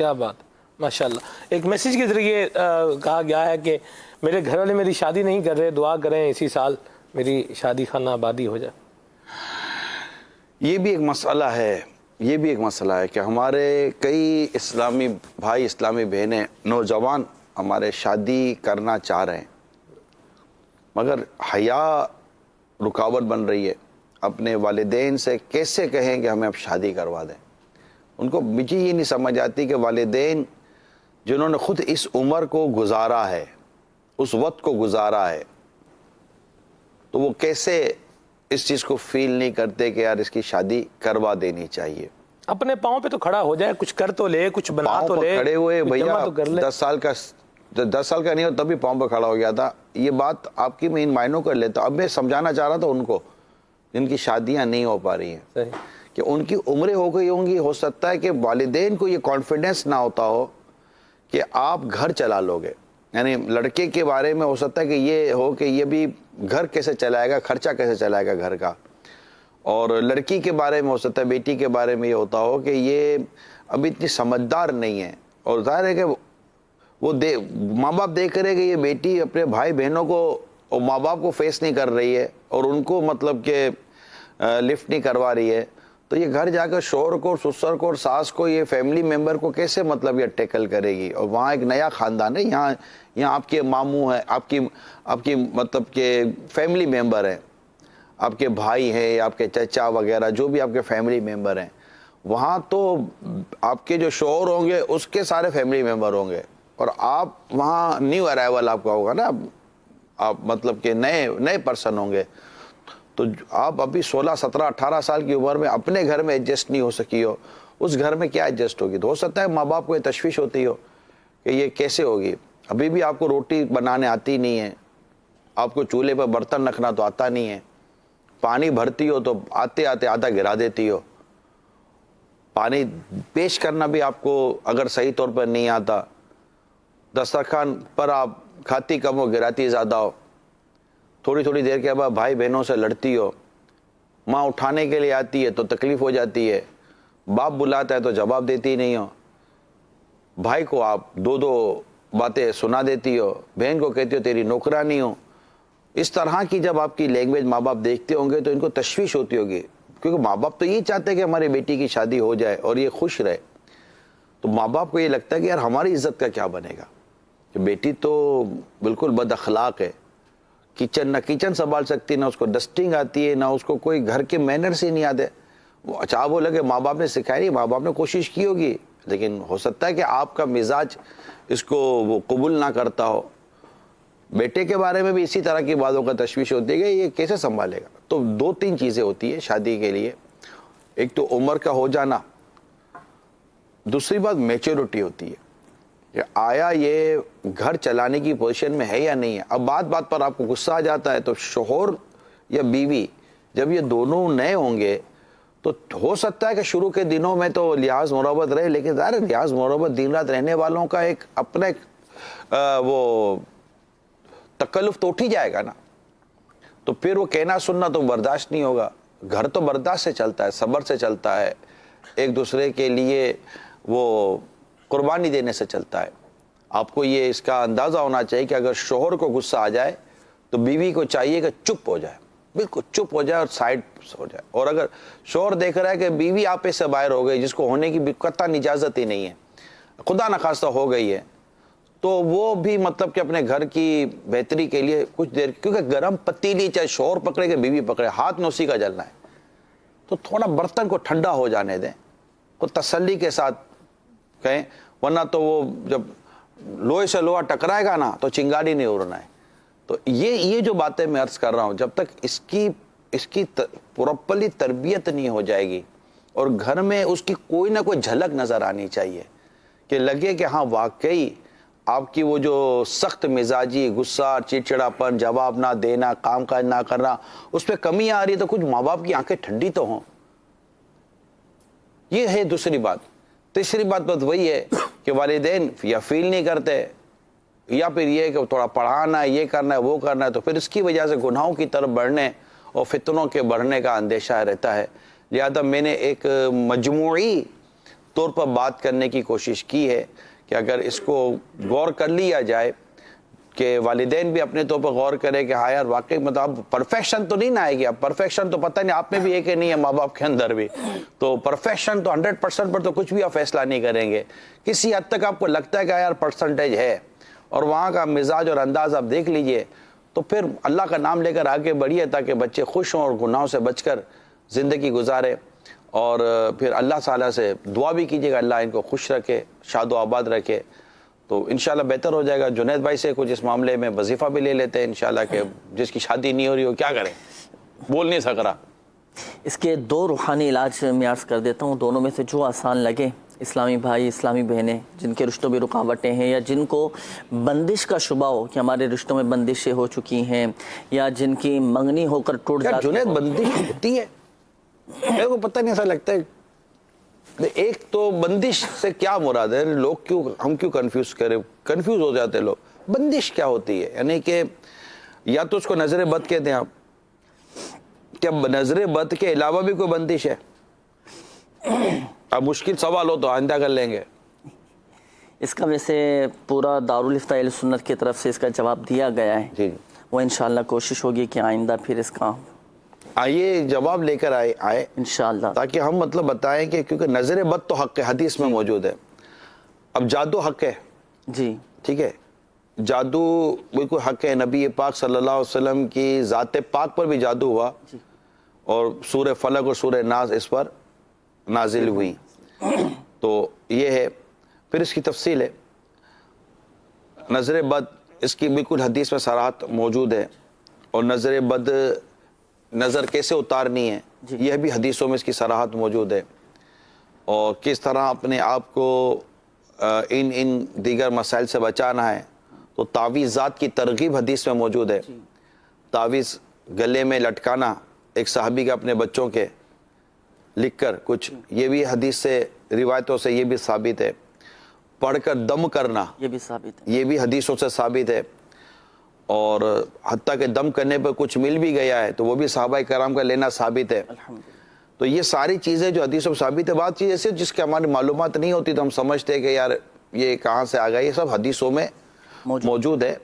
کیا بات، ماشاءاللہ. ایک میسیج کے ذریعے کہا گیا ہے کہ میرے گھر والے میری شادی نہیں کر رہے، دعا کریں اسی سال میری شادی خانہ آبادی ہو جائے. یہ بھی ایک مسئلہ ہے، یہ بھی ایک مسئلہ ہے کہ ہمارے کئی اسلامی بھائی، اسلامی بہنیں، نوجوان ہمارے شادی کرنا چاہ رہے ہیں مگر حیا رکاوٹ بن رہی ہے. اپنے والدین سے کیسے کہیں کہ ہمیں اب شادی کروا دیں؟ ان کو مجھے یہ نہیں سمجھ آتی کہ والدین جنہوں نے خود اس عمر کو گزارا ہے، اس وقت کو گزارا ہے، تو وہ کیسے اس چیز کو فیل نہیں کرتے کہ یار اس کی شادی کروا دینی چاہیے. اپنے پاؤں پہ تو کھڑا ہو جائے، کچھ کر تو لے، کچھ بنا پاؤں تو پہ لے، کھڑے ہوئے کچھ بھیا، جمع تو کر لے. 10 سال کا نہیں ہو تبھی پاؤں پہ کھڑا ہو گیا تھا. یہ بات آپ کی میں ان معنوں کر لیتا. اب میں سمجھانا چاہ رہا تھا ان کو جن کی شادیاں نہیں ہو پا رہی ہیں صحیح. کہ ان کی عمریں ہو گئی ہوں گی. ہو سکتا ہے کہ والدین کو یہ کانفیڈنس نہ ہوتا ہو کہ آپ گھر چلا لو گے. یعنی لڑکے کے بارے میں ہو سکتا ہے کہ یہ ہو کہ یہ بھی گھر کیسے چلائے گا، خرچہ کیسے چلائے گا گھر کا. اور لڑکی کے بارے میں ہو سکتا ہے، بیٹی کے بارے میں یہ ہوتا ہو کہ یہ ابھی اتنی سمجھدار نہیں ہے. اور ظاہر ہے کہ وہ ماں باپ دیکھ رہے کہ یہ بیٹی اپنے بھائی بہنوں کو اور ماں باپ کو فیس نہیں کر رہی ہے اور ان کو مطلب کہ لفٹ نہیں کروا رہی ہے، تو یہ گھر جا کر شوہر کو، سسر کو اور ساس کو، یہ فیملی ممبر کو کیسے مطلب یہ ٹیکل کرے گی. اور وہاں ایک نیا خاندان ہے، یہاں آپ کے ماموں ہیں، آپ کی مطلب کہ فیملی ممبر ہیں، آپ کے بھائی ہیں، آپ کے چچا وغیرہ جو بھی آپ کے فیملی ممبر ہیں. وہاں تو آپ کے جو شوہر ہوں گے اس کے سارے فیملی ممبر ہوں گے اور آپ وہاں نیو ارائیول آپ کا ہوگا نا، آپ مطلب کہ نئے پرسن ہوں گے. تو آپ ابھی 16 17 18 سال کی عمر میں اپنے گھر میں ایڈجسٹ نہیں ہو سکی ہو، اس گھر میں کیا ایڈجسٹ ہوگی؟ تو ہو سکتا ہے ماں باپ کو یہ تشویش ہوتی ہو کہ یہ کیسے ہوگی. ابھی بھی آپ کو روٹی بنانے آتی نہیں ہے، آپ کو چولہے پر برتن رکھنا تو آتا نہیں ہے، پانی بھرتی ہو تو آتے آتے آدھا گرا دیتی ہو، پانی پیش کرنا بھی آپ کو اگر صحیح طور پر نہیں آتا، دسترخوان پر آپ کھاتی کم ہو گراتی زیادہ ہو، تھوڑی تھوڑی دیر کے بعد بھائی بہنوں سے لڑتی ہو، ماں اٹھانے کے لیے آتی ہے تو تکلیف ہو جاتی ہے، باپ بلاتا ہے تو جواب دیتی نہیں ہو، بھائی کو آپ دو باتیں سنا دیتی ہو، بہن کو کہتی ہو تیری نوکرانی ہو. اس طرح کی جب آپ کی لینگویج ماں باپ دیکھتے ہوں گے تو ان کو تشویش ہوتی ہوگی، کیونکہ ماں باپ تو یہ چاہتے ہیں کہ ہماری بیٹی کی شادی ہو جائے اور یہ خوش رہے. تو ماں باپ کو یہ لگتا ہے کہ یار ہماری عزت کا کیا بنے گا، کہ بیٹی تو بالکل بد اخلاق ہے، نہ کچن سنبھال سکتی، نہ اس کو ڈسٹنگ آتی ہے، نہ اس کو کوئی گھر کے مینرز ہی نہیں آتے. اچھا وہ لگے ماں باپ نے سکھائی نہیں، ماں باپ نے کوشش کی ہوگی، لیکن ہو سکتا ہے کہ آپ کا مزاج اس کو وہ قبول نہ کرتا ہو. بیٹے کے بارے میں بھی اسی طرح کی باتوں کا تشویش ہوتی ہے کہ یہ کیسے سنبھالے گا. تو 2-3 چیزیں ہوتی ہیں شادی کے لیے. ایک تو عمر کا ہو جانا، دوسری بات میچورٹی ہوتی ہے کہ آیا یہ گھر چلانے کی پوزیشن میں ہے یا نہیں ہے. اب بات پر آپ کو غصہ آ جاتا ہے تو شوہر یا بیوی جب یہ دونوں نئے ہوں گے تو ہو سکتا ہے کہ شروع کے دنوں میں تو لحاظ محبت رہے، لیکن ظاہر لحاظ محبت دن رات رہنے والوں کا ایک اپنا وہ تکلف تو اٹھ ہی جائے گا نا. تو پھر وہ کہنا سننا تو برداشت نہیں ہوگا. گھر تو برداشت سے چلتا ہے، صبر سے چلتا ہے، ایک دوسرے کے لیے وہ قربانی دینے سے چلتا ہے. آپ کو یہ اس کا اندازہ ہونا چاہیے کہ اگر شوہر کو غصہ آ جائے تو بیوی کو چاہیے کہ چپ ہو جائے، بالکل چپ ہو جائے اور سائڈ ہو جائے. اور اگر شوہر دیکھ رہا ہے کہ بیوی آپے سے باہر ہو گئی، جس کو ہونے کی قطعاً اجازت ہی نہیں ہے، خدا نخواستہ ہو گئی ہے، تو وہ بھی مطلب کہ اپنے گھر کی بہتری کے لیے کچھ دیر، کیونکہ گرم پتیلی چاہے شوہر پکڑے کہ بیوی پکڑے، ہاتھ میں اسی کا جلنا ہے، تو تھوڑا برتن کو ٹھنڈا ہو جانے دیں، کو تسلی کے ساتھ کہیں، ورنہ تو وہ جب لوہے سے لوہا ٹکرائے گا نا تو چنگاری نہیں اڑنا ہے. تو یہ جو باتیں میں عرض کر رہا ہوں، جب تک اس کی پراپرلی تربیت نہیں ہو جائے گی اور گھر میں اس کی کوئی نہ کوئی جھلک نظر آنی چاہیے کہ لگے کہ ہاں واقعی آپ کی وہ جو سخت مزاجی، غصہ، چڑچڑاپن، جواب نہ دینا، کام کاج نہ کرنا، اس پہ کمی آ رہی ہے تو کچھ ماں باپ کی آنکھیں ٹھنڈی تو ہوں. یہ ہے دوسری بات. تیسری بات وہی ہے کہ والدین یا فیل نہیں کرتے، یا پھر یہ کہ تھوڑا پڑھانا ہے، یہ کرنا ہے، وہ کرنا ہے، تو پھر اس کی وجہ سے گناہوں کی طرف بڑھنے اور فتنوں کے بڑھنے کا اندیشہ رہتا ہے. لہذا میں نے ایک مجموعی طور پر بات کرنے کی کوشش کی ہے کہ اگر اس کو غور کر لیا جائے کہ والدین بھی اپنے طور پر غور کرے کہ ہاں یار واقعی مطلب پرفیکشن تو نہیں نہ آئے گی. اب پرفیکشن تو پتہ نہیں آپ میں بھی ہے کہ نہیں ہے, ماں باپ کے اندر بھی, تو پرفیکشن تو 100% پر تو کچھ بھی آپ فیصلہ نہیں کریں گے. کسی حد تک آپ کو لگتا ہے کہ یار پرسنٹیج ہے اور وہاں کا مزاج اور انداز آپ دیکھ لیجئے, تو پھر اللہ کا نام لے کر آگے بڑھیے تاکہ بچے خوش ہوں اور گناہوں سے بچ کر زندگی گزارے. اور پھر اللہ تعالیٰ سے دعا بھی کیجیے گا اللہ ان کو خوش رکھے, شاد و آباد رکھے, تو انشاءاللہ بہتر ہو جائے گا. جنید بھائی سے کچھ اس معاملے میں وظیفہ بھی لے لیتے ہیں انشاءاللہ, کہ جس کی شادی نہیں ہو رہی ہو کیا کریں, بول نہیں سک رہا. اس کے 2 روحانی علاج میں عرض کر دیتا ہوں, دونوں میں سے جو آسان لگے. اسلامی بھائی اسلامی بہنیں جن کے رشتوں میں رکاوٹیں ہیں یا جن کو بندش کا شبہ ہو کہ ہمارے رشتوں میں بندشیں ہو چکی ہیں یا جن کی منگنی ہو کر ٹوٹ جاتی ہے. جنید بندش ہوتی ہے میرے کو پتہ نہیں, ایسا لگتا ہے. ایک تو بندش سے کیا مراد ہے, لوگ ہم کیوں کنفیوز ہو جاتے لوگ. بندش کیا ہوتی ہے, یعنی کہ یا تو اس کو نظر بد کہتے ہیں آپ, کیا نظر بد کے علاوہ بھی کوئی بندش ہے؟ اب مشکل سوال ہو تو آئندہ کر لیں گے. اس کا ویسے پورا دارالفتاء اہل سنت کی طرف سے اس کا جواب دیا گیا ہے. جی وہ انشاءاللہ کوشش ہوگی کہ آئندہ پھر اس کا آئیے جواب لے کر آئے انشاءاللہ, تاکہ ہم مطلب بتائیں کہ کیونکہ نظر بد تو حق ہے, حدیث میں موجود ہے. اب جادو حق ہے, جی ٹھیک ہے, جادو بالکل حق ہے. نبی پاک صلی اللہ علیہ وسلم کی ذات پاک پر بھی جادو ہوا اور سورہ فلق اور سورہ ناس اس پر نازل ہوئی. تو یہ ہے. پھر اس کی تفصیل ہے. نظر بد اس کی بالکل حدیث میں صراحت موجود ہے, اور نظر بد نظر کیسے اتارنی ہے یہ بھی حدیثوں میں اس کی صراحت موجود ہے, اور کس طرح اپنے آپ کو ان دیگر مسائل سے بچانا ہے. تو تعویذات کی ترغیب حدیث میں موجود ہے. تعویذ گلے میں لٹکانا ایک صحابی کے اپنے بچوں کے لکھ کر کچھ, یہ بھی حدیث سے روایتوں سے یہ بھی ثابت ہے. پڑھ کر دم کرنا یہ بھی ثابت ہے, یہ بھی حدیثوں سے ثابت ہے. اور حتیٰ کہ دم کرنے پر کچھ مل بھی گیا ہے تو وہ بھی صحابہ کرام کا لینا ثابت ہے. تو یہ ساری چیزیں جو حدیثوں میں ثابت ہے. بات چیز ایسے جس کی ہماری معلومات نہیں ہوتی تو ہم سمجھتے ہیں کہ یار یہ کہاں سے آ گیا, یہ سب حدیثوں میں موجود ہے.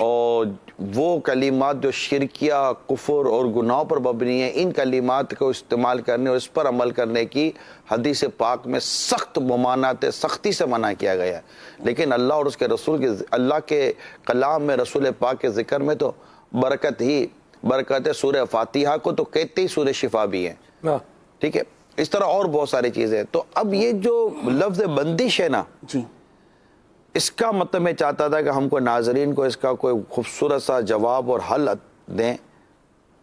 اور وہ کلمات جو شرکیہ, کفر اور گناہوں پر مبنی ہیں, ان کلمات کو استعمال کرنے اور اس پر عمل کرنے کی حدیث پاک میں سخت ممانعت ہے, سختی سے منع کیا گیا ہے. لیکن اللہ اور اس کے رسول کے, اللہ کے کلام میں رسول پاک کے ذکر میں تو برکت ہے. سورہ فاتحہ کو تو کہتے ہی سورہ شفا بھی ہے, ٹھیک ہے. اس طرح اور بہت ساری چیزیں. تو اب یہ جو لفظ بندش ہے نا, جی اس کا مطلب میں چاہتا تھا کہ ہم کو ناظرین کو اس کا کوئی خوبصورت سا جواب اور حل دیں.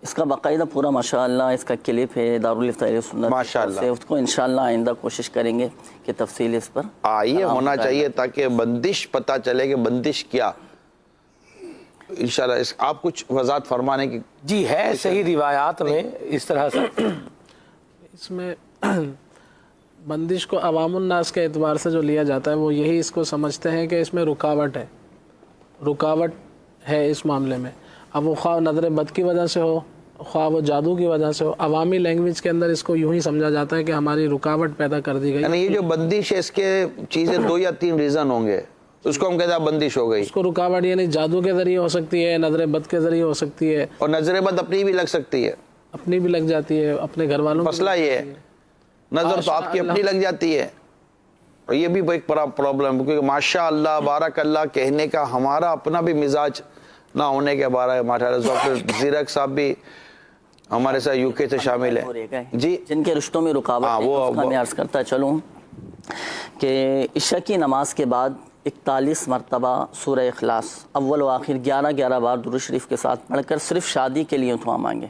اس کا باقاعدہ پورا ماشاءاللہ اس کا کلپ ہے دارالفتاء اہل سنت ماشاءاللہ سے, اس کو انشاءاللہ آئندہ کوشش کریں گے کہ تفصیل اس پر یہ ہونا چاہیے تاکہ بندش پتہ چلے کہ بندش کیا. انشاءاللہ آپ کچھ وضاحت فرمانے کی. جی ہے صحیح روایات میں اس طرح سے. اس میں بندش کو عوام الناس کے اعتبار سے جو لیا جاتا ہے وہ یہی اس کو سمجھتے ہیں کہ اس میں رکاوٹ ہے اس معاملے میں. اب وہ خواہ نظر بد کی وجہ سے ہو, خواہ وہ جادو کی وجہ سے ہو, عوامی لینگویج کے اندر اس کو یوں ہی سمجھا جاتا ہے کہ ہماری رکاوٹ پیدا کر دی گئی. یعنی یہ جو بندش ہے اس کے چیزیں 2 یا 3 ریزن ہوں گے, اس کو ہم کہتے ہیں بندش ہو گئی. اس کو رکاوٹ یعنی جادو کے ذریعے ہو سکتی ہے, نظر بد کے ذریعے ہو سکتی ہے, اور نظر بد اپنی بھی لگ سکتی ہے, اپنی بھی لگ جاتی ہے, اپنے گھر والوں مسئلہ یہ ہے نظر تو آپ کی اپنی لگ جاتی ہے. اور یہ بھی ایک بڑا پرابلم ہے, کیونکہ ماشاء اللہ بارک اللہ کہنے کا ہمارا اپنا بھی مزاج نہ ہونے کے بارے میں ڈاکٹر زیرک صاحب بھی ہمارے ساتھ UK سے شامل ہے. جی جن کے رشتوں میں رکاوٹ ہے, اس کا میں عرض کرتا چلوں کہ عشاء کی نماز کے بعد 41 مرتبہ سورہ اخلاص اول و آخر 11 بار درود شریف کے ساتھ پڑھ کر صرف شادی کے لیے دعا مانگے.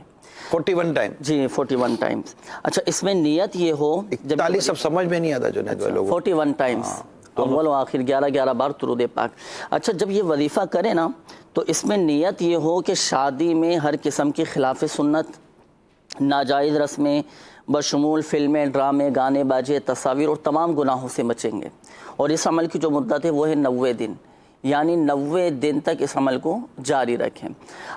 41 ٹائم. جی 41 ٹائمز. اچھا اس میں نیت یہ ہو, 41 سب سمجھ میں نہیں آتا جنید بھائی لوگوں. 41 ٹائمز اول و آخر 11 بار درود پاک. اچھا جب یہ وظیفہ کرے نا تو اس میں نیت یہ ہو کہ شادی میں ہر قسم کی خلاف سنت, ناجائز رسمیں بشمول فلمیں, ڈرامے, گانے باجے, تصاویر اور تمام گناہوں سے بچیں گے. اور اس عمل کی جو مدت ہے وہ ہے 90 دن, یعنی 90 دن تک اس عمل کو جاری رکھیں.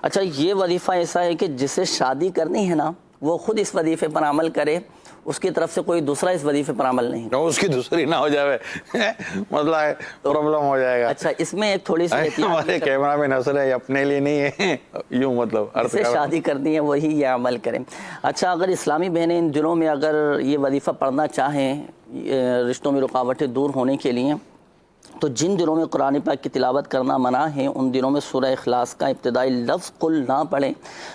اچھا یہ وظیفہ ایسا ہے کہ جسے شادی کرنی ہے نا وہ خود اس وظیفے پر عمل کرے, اس کی طرف سے کوئی دوسرا اس وظیفے پر عمل نہیں. اس کی دوسری نہ ہو جائے مسئلہ ہے, پرابلم ہو جائے گا. اچھا اس میں ایک تھوڑی سی ہمارے کیمرہ میں نسل ہے, اپنے لیے نہیں ہے, یوں مطلب جسے شادی کرنی ہے وہی یہ عمل کریں. اچھا اگر اسلامی بہنیں ان دنوں میں اگر یہ وظیفہ پڑھنا چاہیں رشتوں میں رکاوٹیں دور ہونے کے لیے, تو جن دنوں میں قرآن پاک کی تلاوت کرنا منع ہے ان دنوں میں سورہ اخلاص کا ابتدائی لفظ قل نہ پڑھیں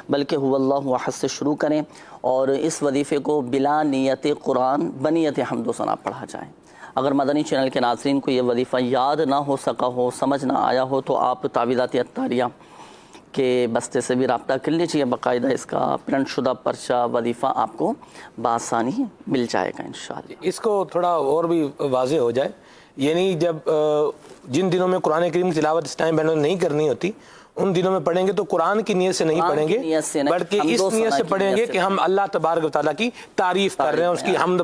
بلکہ هو اللہ احد سے شروع کریں, اور اس وظیفے کو بلا نیت قرآن بنیت حمد و ثنا پڑھا جائے. اگر مدنی چینل کے ناظرین کو یہ وظیفہ یاد نہ ہو سکا ہو, سمجھ نہ آیا ہو, تو آپ تعویذات عطاریہ کے بستے سے بھی رابطہ کر لیجیے. باقاعدہ اس کا پرنٹ شدہ پرچہ وظیفہ آپ کو بآسانی مل جائے گا انشاءاللہ. اس کو تھوڑا اور بھی واضح ہو جائے, یعنی جب جن دنوں میں قرآن کریم کی تلاوت اس ٹائم بہنوں نے نہیں کرنی ہوتی ان دنوں میں پڑھیں گے تو قرآن کی نیت سے نہیں پڑھیں گے, بلکہ اس نیت سے پڑھیں گے کہ ہم اللہ تبارک و تعالیٰ کی تعریف کر رہے ہیں, اس کی حمد